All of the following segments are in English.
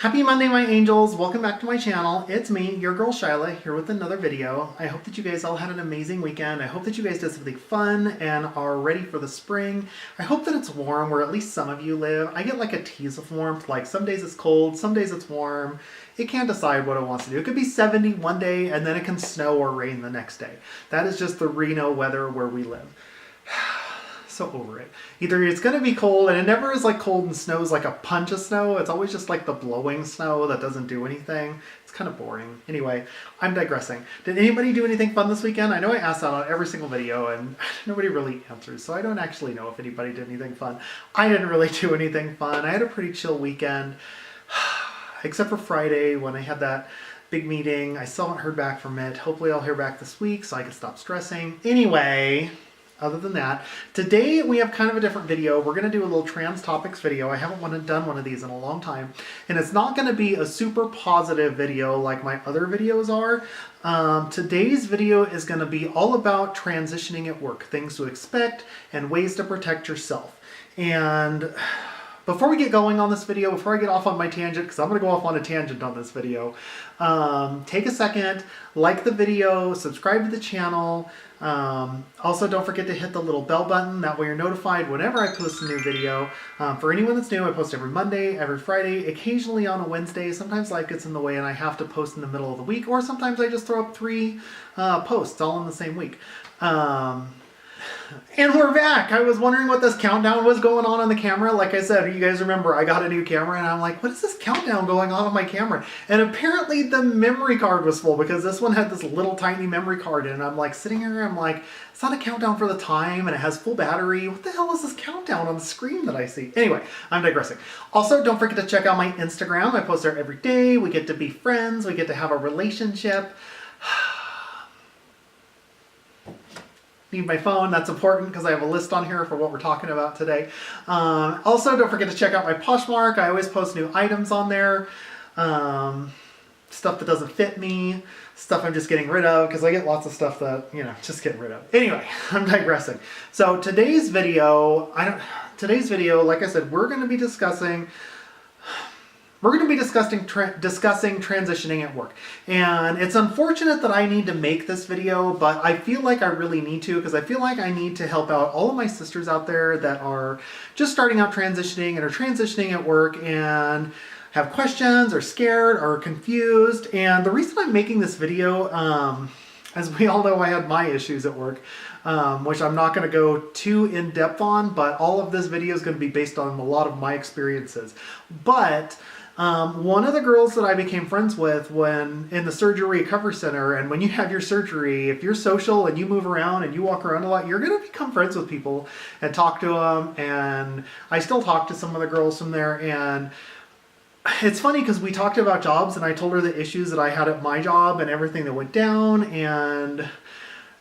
Happy Monday, my angels. Welcome back to my channel. It's me, your girl Shyla, here with another video. I hope that you guys all had an amazing weekend. I hope that you guys did something fun and are ready for the spring. I hope that it's warm where at least some of you live. I get like a tease of warmth, like some days it's cold, some days it's warm. It can't decide what it wants to do. It could be 70 one day and then it can snow or rain the next day. That is just the Reno weather where we live. So over it. Either it's going to be cold, and it never is like cold and snows like a punch of snow. It's always just like the blowing snow that doesn't do anything. It's kind of boring. Anyway, I'm digressing. Did anybody do anything fun this weekend? I know I asked that on every single video and nobody really answers, so I don't actually know if anybody did anything fun. I didn't really do anything fun. I had a pretty chill weekend, except for Friday when I had that big meeting. I still haven't heard back from it. Hopefully I'll hear back this week so I can stop stressing. Anyway, other than that, today we have kind of a different video. We're going to do a little trans topics video. I haven't done one of these in a long time. And it's not going to be a super positive video like my other videos are. Today's video is going to be all about transitioning at work, things to expect and ways to protect yourself. And before we get going on this video, before I get off on my tangent, because I'm going to go off on a tangent on this video, take a second, like the video, subscribe to the channel. Also, don't forget to hit the little bell button. That way you're notified whenever I post a new video. For anyone that's new, I post every Monday, every Friday, occasionally on a Wednesday. Sometimes life gets in the way and I have to post in the middle of the week, or sometimes I just throw up 3 posts all in the same week. And we're back. I was wondering what this countdown was going on the camera. Like I said, you guys remember I got a new camera and I'm like, what is this countdown going on my camera? And apparently the memory card was full because this one had this little tiny memory card in it. And I'm like sitting here, I'm like, it's not a countdown for the time and it has full battery. What the hell is this countdown on the screen that I see? Anyway, I'm digressing. Also, don't forget to check out my Instagram. I post there every day. We get to be friends. We get to have a relationship. Need my phone. That's important because I have a list on here for what we're talking about today. Also, don't forget to check out my Poshmark. I always post new items on there. Stuff that doesn't fit me. Stuff I'm just getting rid of because I get lots of stuff that, you know, just getting rid of. Anyway, I'm digressing. So today's video, like I said, we're going to be discussing transitioning at work. And it's unfortunate that I need to make this video, but I feel like I really need to because I feel like I need to help out all of my sisters out there that are just starting out transitioning and are transitioning at work and have questions or scared or confused. And the reason I'm making this video, as we all know, I had my issues at work, which I'm not going to go too in depth on, but all of this video is going to be based on a lot of my experiences. But one of the girls that I became friends with when in the surgery recovery center, and when you have your surgery, if you're social and you move around and you walk around a lot, you're going to become friends with people and talk to them. And I still talk to some of the girls from there. And it's funny because we talked about jobs and I told her the issues that I had at my job and everything that went down. And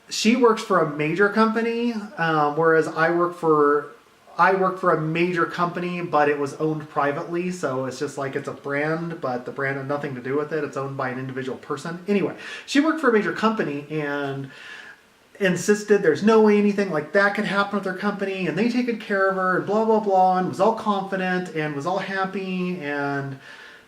she works for a major company, whereas I worked for a major company, but it was owned privately. So it's just like it's a brand, but the brand had nothing to do with it. It's owned by an individual person. Anyway, she worked for a major company and insisted there's no way anything like that could happen with their company. And they take good care of her and blah, blah, blah, and was all confident and was all happy and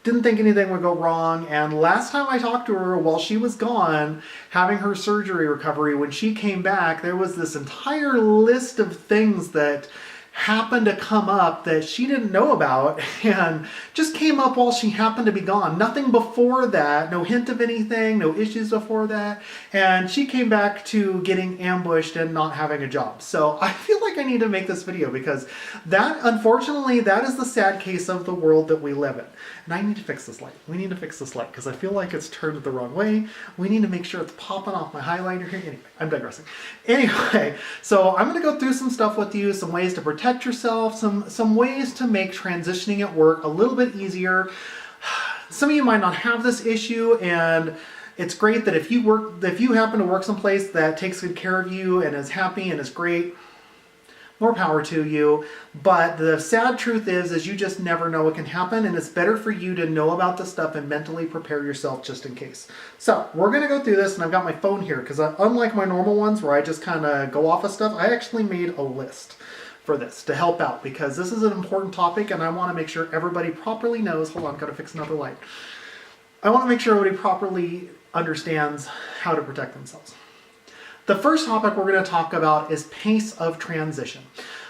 didn't think anything would go wrong. And last time I talked to her while she was gone, having her surgery recovery, when she came back, there was this entire list of things that happened to come up that she didn't know about and just came up while she happened to be gone. Nothing before that, no hint of anything, no issues before that. And she came back to getting ambushed and not having a job. So I feel like I need to make this video because that, unfortunately, that is the sad case of the world that we live in. And I need to fix this light. We need to fix this light because I feel like it's turned the wrong way. We need to make sure it's popping off my highlighter here. Anyway, I'm digressing. Anyway, so I'm going to go through some stuff with you, some ways to protect yourself, some ways to make transitioning at work a little bit easier. Some of you might not have this issue, and it's great that if you happen to work someplace that takes good care of you and is happy and is great, more power to you. But the sad truth is you just never know what can happen, and it's better for you to know about this stuff and mentally prepare yourself just in case. So we're going to go through this, and I've got my phone here because unlike my normal ones where I just kind of go off of stuff, I actually made a list for this to help out, because this is an important topic and I want to make sure everybody properly knows. Hold on, gotta fix another light. I want to make sure everybody properly understands how to protect themselves. The first topic we're going to talk about is pace of transition.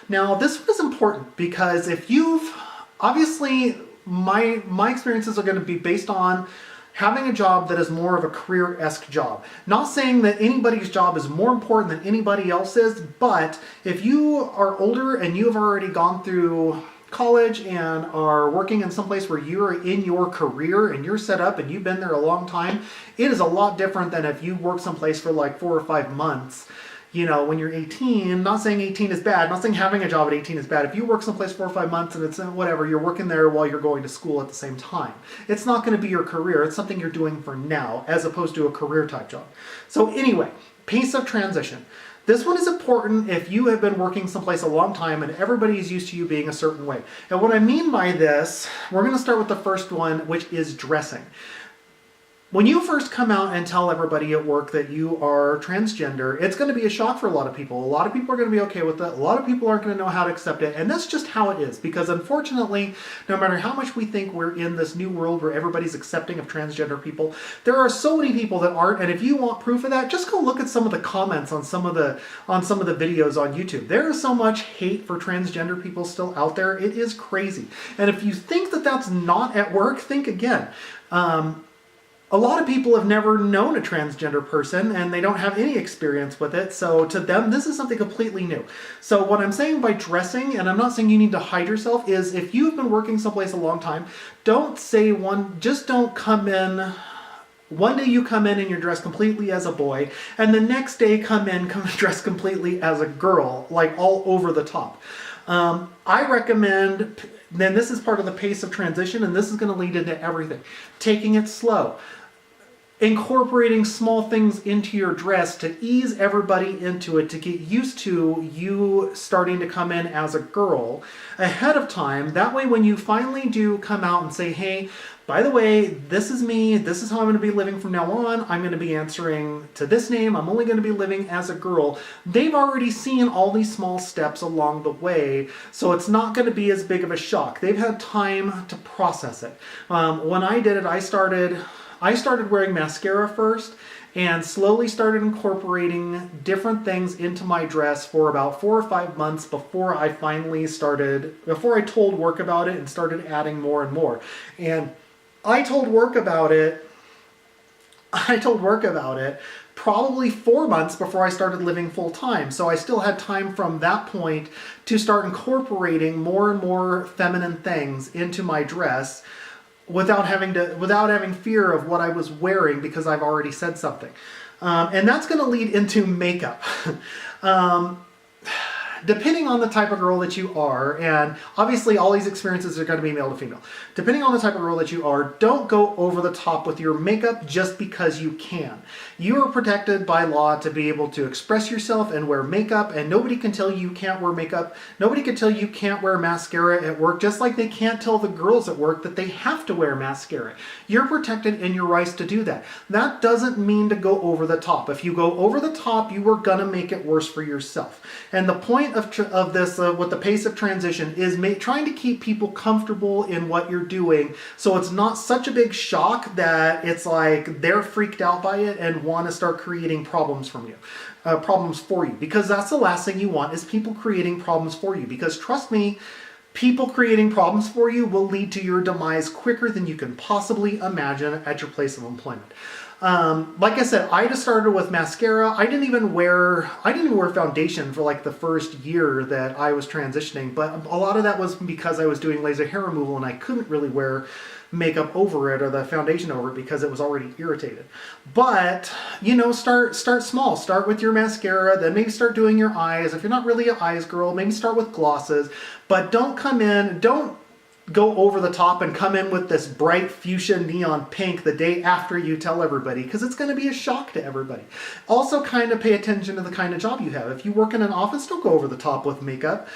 Now, this one is important because if you've, obviously, my experiences are going to be based on having a job that is more of a career-esque job. Not saying that anybody's job is more important than anybody else's, but if you are older and you have already gone through college and are working in some place where you're in your career and you're set up and you've been there a long time, it is a lot different than if you work someplace for like 4 or 5 months. You know, when you're 18, not saying 18 is bad, not saying having a job at 18 is bad. If you work someplace 4 or 5 months and it's whatever, you're working there while you're going to school at the same time. It's not going to be your career. It's something you're doing for now as opposed to a career type job. So anyway, pace of transition. This one is important if you have been working someplace a long time and everybody is used to you being a certain way. And what I mean by this, we're going to start with the first one, which is dressing. When you first come out and tell everybody at work that you are transgender, it's going to be a shock for a lot of people. A lot of people are going to be okay with it. A lot of people aren't going to know how to accept it. And that's just how it is. Because unfortunately, no matter how much we think we're in this new world where everybody's accepting of transgender people, there are so many people that aren't. And if you want proof of that, just go look at some of the comments on some of the videos on YouTube. There is so much hate for transgender people still out there. It is crazy. And if you think that that's not at work, think again. A lot of people have never known a transgender person and they don't have any experience with it. So to them, this is something completely new. So what I'm saying by dressing, and I'm not saying you need to hide yourself, is if you've been working someplace a long time, just don't come in. One day you come in and you're dressed completely as a boy, and the next day come dressed completely as a girl, like all over the top. I recommend, then this is part of the pace of transition, and this is going to lead into everything. Taking it slow. Incorporating small things into your dress to ease everybody into it, to get used to you starting to come in as a girl ahead of time. That way when you finally do come out and say, hey, by the way, this is me, this is how I'm going to be living from now on, I'm going to be answering to this name, I'm only going to be living as a girl, they've already seen all these small steps along the way, so it's not going to be as big of a shock. They've had time to process it. When I did it, I started wearing mascara first and slowly started incorporating different things into my dress for about 4 or 5 months before I told work about it and started adding more and more. And I told work about it probably 4 months before I started living full time. So I still had time from that point to start incorporating more and more feminine things into my dress without having fear of what I was wearing because I've already said something. And that's going to lead into makeup. Depending on the type of girl that you are, and obviously all these experiences are going to be male to female. Depending on the type of girl that you are, don't go over the top with your makeup just because you can. You are protected by law to be able to express yourself and wear makeup, and nobody can tell you can't wear makeup. Nobody can tell you can't wear mascara at work, just like they can't tell the girls at work that they have to wear mascara. You're protected in your rights to do that. That doesn't mean to go over the top. If you go over the top, you are going to make it worse for yourself. And the point of this, with the pace of transition, is trying to keep people comfortable in what you're doing, so it's not such a big shock that it's like they're freaked out by it and want to start creating problems for you, because that's the last thing you want, is people creating problems for you. Because trust me, people creating problems for you will lead to your demise quicker than you can possibly imagine at your place of employment. Like I said, I just started with mascara. I didn't even wear foundation for like the first year that I was transitioning, but a lot of that was because I was doing laser hair removal and I couldn't really wear makeup over it or the foundation over it because it was already irritated. But, start small. Start with your mascara, then maybe start doing your eyes. If you're not really an eyes girl, maybe start with glosses, but don't go over the top and come in with this bright fuchsia neon pink the day after you tell everybody, because it's going to be a shock to everybody. Also, kind of pay attention to the kind of job you have. If you work in an office, don't go over the top with makeup,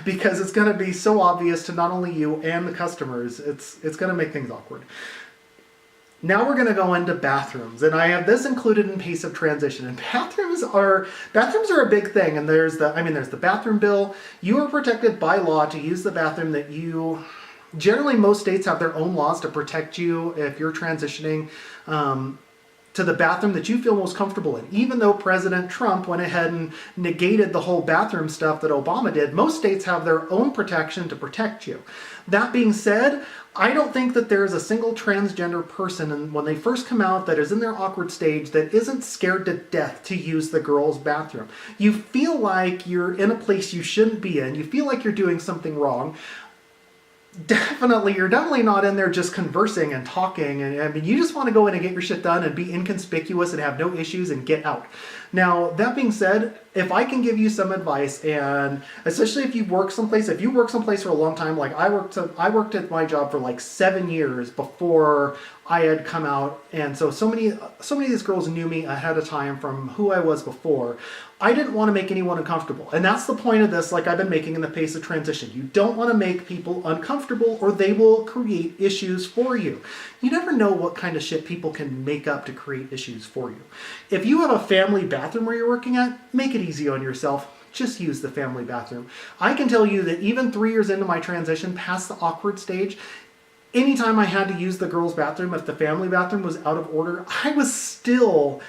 because it's going to be so obvious to not only you and the customers. It's going to make things awkward. Now we're going to go into bathrooms, and I have this included in pace of transition. And bathrooms are a big thing. And there's the bathroom bill. You are protected by law to use the bathroom that you. Generally, most states have their own laws to protect you if you're transitioning to the bathroom that you feel most comfortable in. Even though President Trump went ahead and negated the whole bathroom stuff that Obama did, most states have their own protection to protect you. That being said, I don't think that there's a single transgender person, and when they first come out, that is in their awkward stage, that isn't scared to death to use the girls' bathroom. You feel like you're in a place you shouldn't be in. You feel like you're doing something wrong. You're definitely not in there just conversing and talking. And I mean, you just want to go in and get your shit done and be inconspicuous and have no issues and get out. Now, that being said, if I can give you some advice, and especially if you work someplace for a long time, like I worked at my job for like 7 years before I had come out, and so many of these girls knew me ahead of time from who I was before. I didn't want to make anyone uncomfortable, and that's the point of this, like I've been making in the pace of transition. You don't want to make people uncomfortable, or they will create issues for you. You never know what kind of shit people can make up to create issues for you. If you have a family bathroom where you're working at, make it easy on yourself. Just use the family bathroom. I can tell you that even 3 years into my transition past the awkward stage, anytime I had to use the girls' bathroom, if the family bathroom was out of order, I was still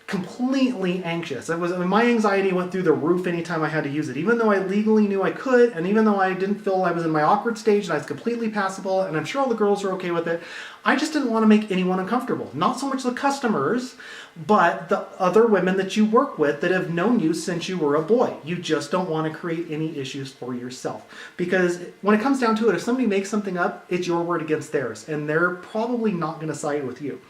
completely anxious. My anxiety went through the roof anytime I had to use it, even though I legally knew I could, and even though I didn't feel I was in my awkward stage and I was completely passable, and I'm sure all the girls are okay with it. I just didn't want to make anyone uncomfortable. Not so much the customers, but the other women that you work with that have known you since you were a boy. You just don't want to create any issues for yourself. Because when it comes down to it, if somebody makes something up, it's your word against theirs, and they're probably not going to side with you.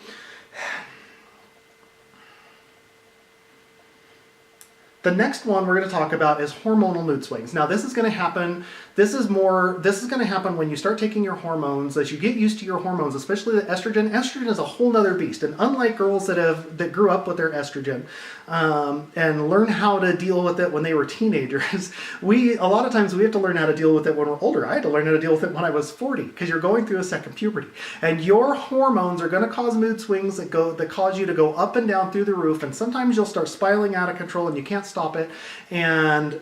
The next one we're going to talk about is hormonal mood swings. Now, this is going to happen. This is going to happen when you start taking your hormones, as you get used to your hormones, especially the estrogen. Estrogen is a whole nother beast, and unlike girls that grew up with their estrogen and learn how to deal with it when they were teenagers, a lot of times we have to learn how to deal with it when we're older. I had to learn how to deal with it when I was 40, because you're going through a second puberty, and your hormones are going to cause mood swings that cause you to go up and down through the roof, and sometimes you'll start spiraling out of control and you can't stop it, and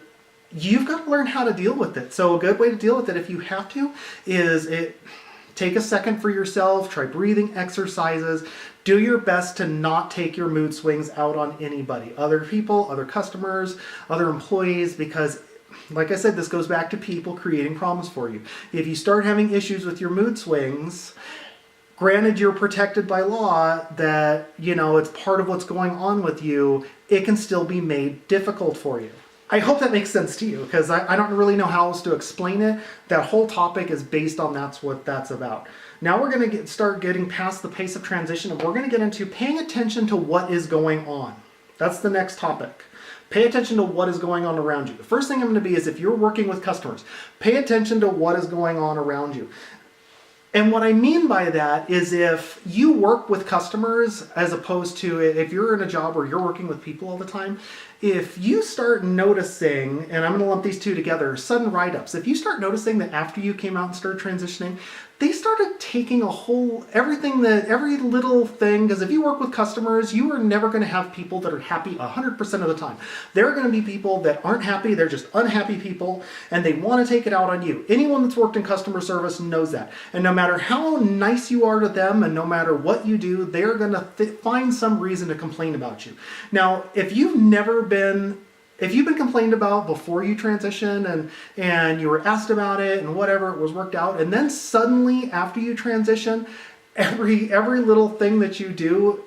you've got to learn how to deal with it. So a good way to deal with it, if you have to, is take a second for yourself, try breathing exercises, do your best to not take your mood swings out on anybody, other people, other customers, other employees, because like I said, this goes back to people creating problems for you. If you start having issues with your mood swings, granted, you're protected by law, that, it's part of what's going on with you, it can still be made difficult for you. I hope that makes sense to you, because I don't really know how else to explain it. That whole topic is based on that's what that's about. Now we're going to start getting past the pace of transition, and we're going to get into paying attention to what is going on. That's the next topic. Pay attention to what is going on around you. The first thing I'm going to be is, if you're working with customers, pay attention to what is going on around you. And what I mean by that is, if you work with customers, as opposed to if you're in a job where you're working with people all the time, if you start noticing, and I'm going to lump these two together, sudden write-ups, if you start noticing that after you came out and started transitioning, they started taking every little thing, because if you work with customers, you are never going to have people that are happy 100% of the time. There are going to be people that aren't happy, they're just unhappy people, and they want to take it out on you. Anyone that's worked in customer service knows that. And no matter how nice you are to them, and no matter what you do, they're going to find some reason to complain about you. Now, if you've been complained about before you transition, and you were asked about it and whatever, it was worked out, and then suddenly after you transition, every little thing that you do,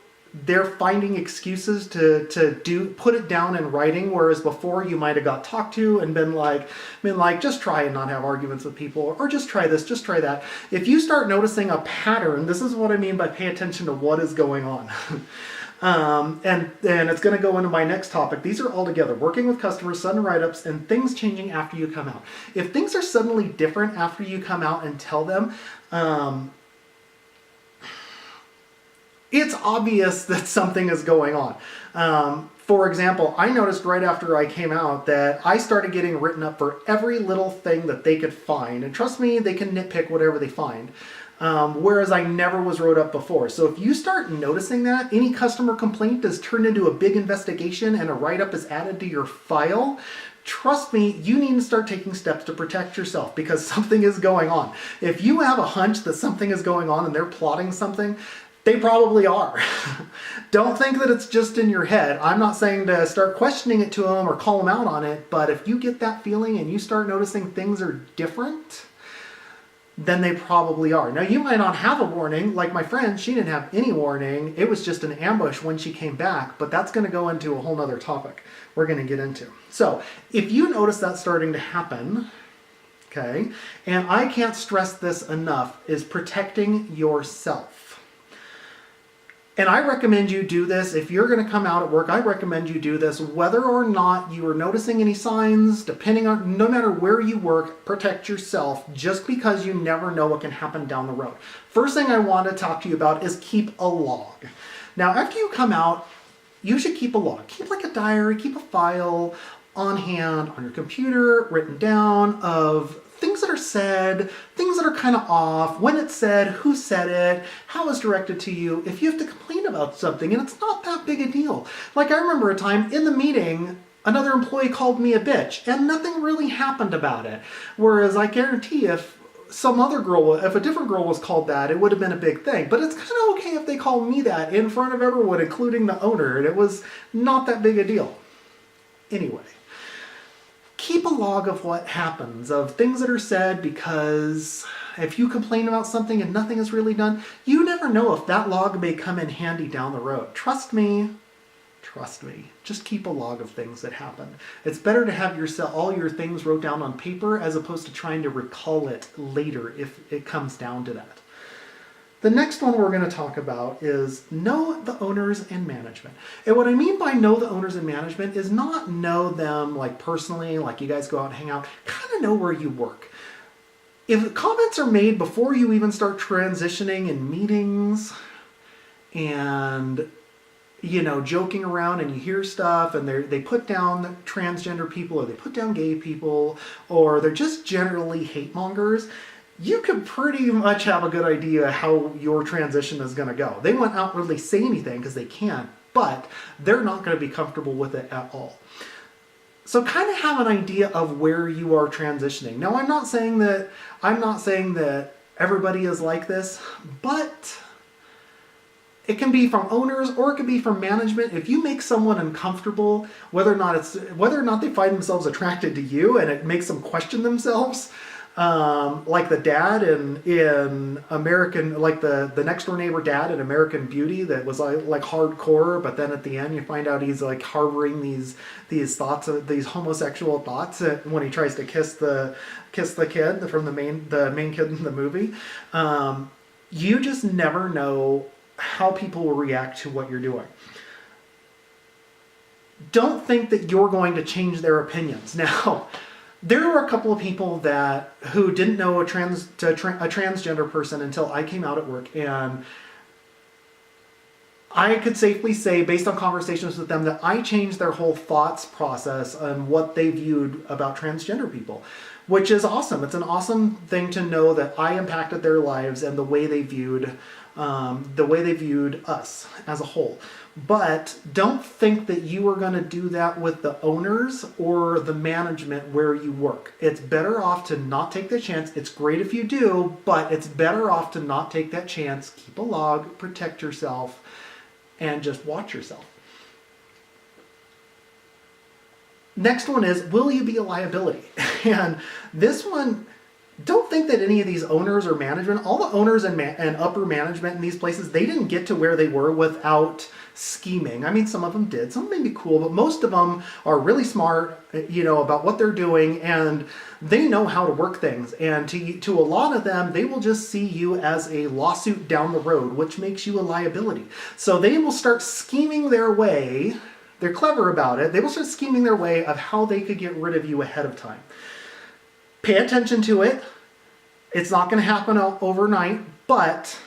they're finding excuses to put it down in writing, whereas before you might have got talked to and been like, just try and not have arguments with people, or just try this, just try that. If you start noticing a pattern, this is what I mean by pay attention to what is going on. And it's going to go into my next topic. These are all together: working with customers, sudden write-ups, and things changing after you come out. If things are suddenly different after you come out and tell them, it's obvious that something is going on. For example, I noticed right after I came out that I started getting written up for every little thing that they could find. And trust me, they can nitpick whatever they find. whereas I never was wrote up before. So if you start noticing that, any customer complaint is turned into a big investigation and a write-up is added to your file, trust me, you need to start taking steps to protect yourself because something is going on. If you have a hunch that something is going on and they're plotting something, they probably are. Don't think that it's just in your head. I'm not saying to start questioning it to them or call them out on it, but if you get that feeling and you start noticing things are different, then they probably are. Now, you might not have a warning. Like my friend, she didn't have any warning. It was just an ambush when she came back, but that's going to go into a whole nother topic we're going to get into. So if you notice that starting to happen, okay, and I can't stress this enough, is protecting yourself. And I recommend you do this. If you're going to come out at work, I recommend you do this whether or not you are noticing any signs, depending on, no matter where you work, protect yourself just because you never know what can happen down the road. First thing I want to talk to you about is keep a log. Now, after you come out, you should keep a log. Keep like a diary, keep a file on hand, on your computer, written down of things that are said, things that are kind of off, when it's said, who said it, how it's directed to you. If you have to complain about something, and it's not that big a deal. Like I remember a time in the meeting, another employee called me a bitch, and nothing really happened about it. Whereas I guarantee if a different girl was called that, it would have been a big thing. But it's kind of okay if they call me that in front of everyone, including the owner, and it was not that big a deal. Anyway. Keep a log of what happens, of things that are said, because if you complain about something and nothing is really done, you never know if that log may come in handy down the road. Trust me, just keep a log of things that happen. It's better to have all your things wrote down on paper as opposed to trying to recall it later if it comes down to that. The next one we're going to talk about is know the owners and management. And what I mean by know the owners and management is not know them like personally, like you guys go out and hang out, kind of know where you work. If comments are made before you even start transitioning in meetings and joking around and you hear stuff and they put down transgender people or they put down gay people or they're just generally hate mongers, you can pretty much have a good idea how your transition is going to go. They won't outwardly say anything because they can't, but they're not going to be comfortable with it at all. So kind of have an idea of where you are transitioning. Now, I'm not saying that everybody is like this, but it can be from owners or it can be from management. If you make someone uncomfortable, whether or not they find themselves attracted to you and it makes them question themselves, like the dad in American, like the next door neighbor dad in American Beauty that was like hardcore, but then at the end you find out he's like harboring these thoughts, these homosexual thoughts when he tries to kiss the kid from the main kid in the movie. You just never know how people will react to what you're doing. Don't think that you're going to change their opinions. Now, there were a couple of people who didn't know a transgender person until I came out at work, and I could safely say, based on conversations with them, that I changed their whole thoughts process on what they viewed about transgender people, which is awesome. It's an awesome thing to know that I impacted their lives and the way they viewed us as a whole. But don't think that you are going to do that with the owners or the management where you work. It's better off to not take the chance. It's great if you do, but it's better off to not take that chance. Keep a log, protect yourself, and just watch yourself. Next one is, will you be a liability? And this one, don't think that any of these owners or management, all the owners and upper management in these places, they didn't get to where they were without scheming. I mean, some of them did. Some may be cool, but most of them are really smart, about what they're doing, and they know how to work things. And to a lot of them, they will just see you as a lawsuit down the road, which makes you a liability. So they will start scheming their way. They're clever about it. They will start scheming their way of how they could get rid of you ahead of time. Pay attention to it. It's not going to happen overnight, but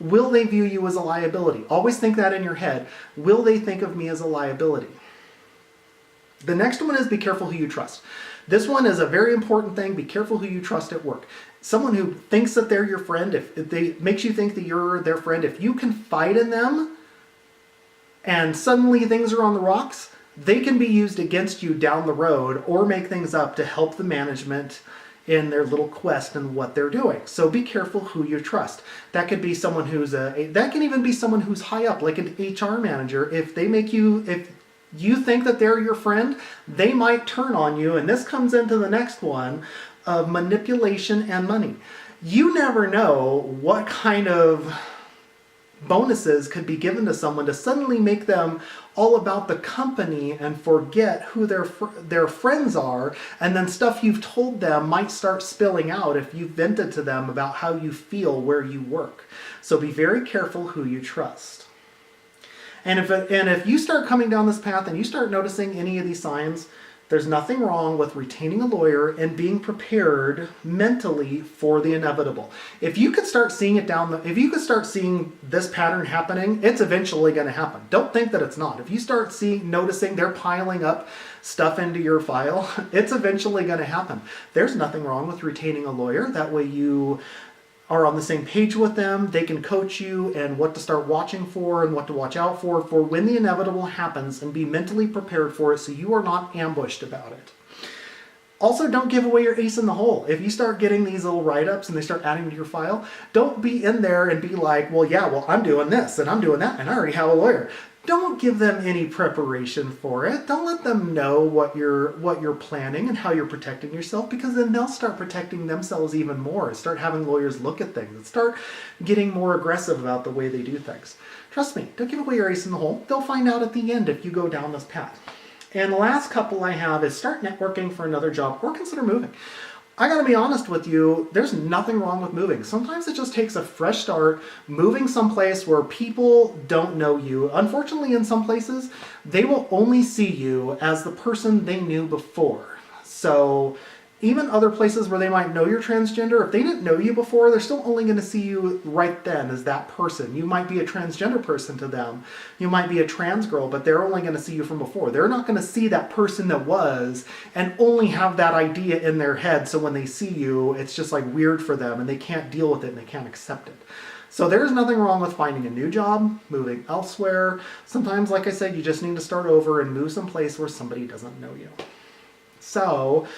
will they view you as a liability? Always think that in your head. Will they think of me as a liability? The next one is be careful who you trust. This one is a very important thing. Be careful who you trust at work. Someone who thinks that they're your friend, if they makes you think that you're their friend, if you confide in them and suddenly things are on the rocks, they can be used against you down the road or make things up to help the management in their little quest and what they're doing. So be careful who you trust. That could be someone that can even be someone who's high up, like an HR manager. If you think that they're your friend, they might turn on you. And this comes into the next one of manipulation and money. You never know what kind of bonuses could be given to someone to suddenly make them all about the company and forget who their friends are, and then stuff you've told them might start spilling out if you vented to them about how you feel where you work. So be very careful who you trust. And if you start coming down this path and you start noticing any of these signs, there's nothing wrong with retaining a lawyer and being prepared mentally for the inevitable. If you could start seeing if you could start seeing this pattern happening, it's eventually going to happen. Don't think that it's not. If you start noticing they're piling up stuff into your file, it's eventually going to happen. There's nothing wrong with retaining a lawyer. That way you are on the same page with them. They can coach you and what to start watching for and what to watch out for when the inevitable happens, and be mentally prepared for it so you are not ambushed about it. Also, don't give away your ace in the hole. If you start getting these little write-ups and they start adding to your file, don't be in there and be like, well, I'm doing this and I'm doing that and I already have a lawyer. Don't give them any preparation for it. Don't let them know what you're planning and how you're protecting yourself, because then they'll start protecting themselves even more. Start having lawyers look at things and start getting more aggressive about the way they do things. Trust me, don't give away your ace in the hole. They'll find out at the end if you go down this path. And the last couple I have is start networking for another job or consider moving. I gotta be honest with you, there's nothing wrong with moving. Sometimes it just takes a fresh start, moving someplace where people don't know you. Unfortunately, in some places, they will only see you as the person they knew before. So even other places where they might know you're transgender, if they didn't know you before, they're still only going to see you right then as that person. You might be a transgender person to them. You might be a trans girl, but they're only going to see you from before. They're not going to see that person that was and only have that idea in their head. So when they see you, it's just like weird for them and they can't deal with it and they can't accept it. So there's nothing wrong with finding a new job, moving elsewhere. Sometimes, like I said, you just need to start over and move someplace where somebody doesn't know you. So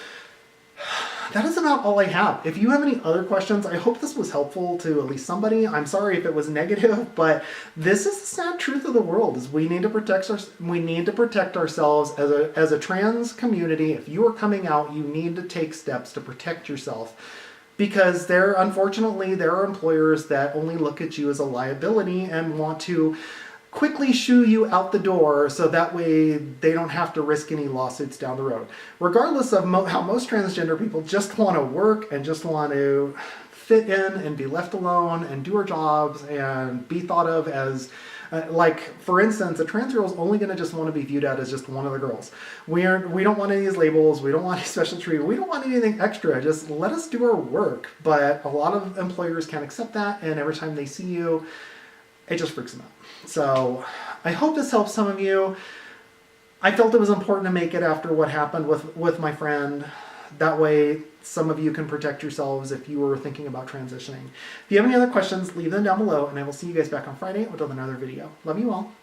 that is about all I have. If you have any other questions, I hope this was helpful to at least somebody. I'm sorry if it was negative, but this is the sad truth of the world, is we need to protect ourselves as a trans community. If you are coming out, you need to take steps to protect yourself, because unfortunately there are employers that only look at you as a liability and want to quickly shoo you out the door so that way they don't have to risk any lawsuits down the road. Regardless of how most transgender people just want to work and just want to fit in and be left alone and do our jobs and be thought of as, like, for instance, a trans girl is only going to just want to be viewed as just one of the girls. We don't want any of these labels. We don't want any special treatment. We don't want anything extra. Just let us do our work. But a lot of employers can't accept that, and every time they see you, it just freaks them out. So I hope this helps some of you. I felt it was important to make it after what happened with my friend. That way some of you can protect yourselves if you were thinking about transitioning. If you have any other questions, leave them down below, and I will see you guys back on Friday with another video. Love you all.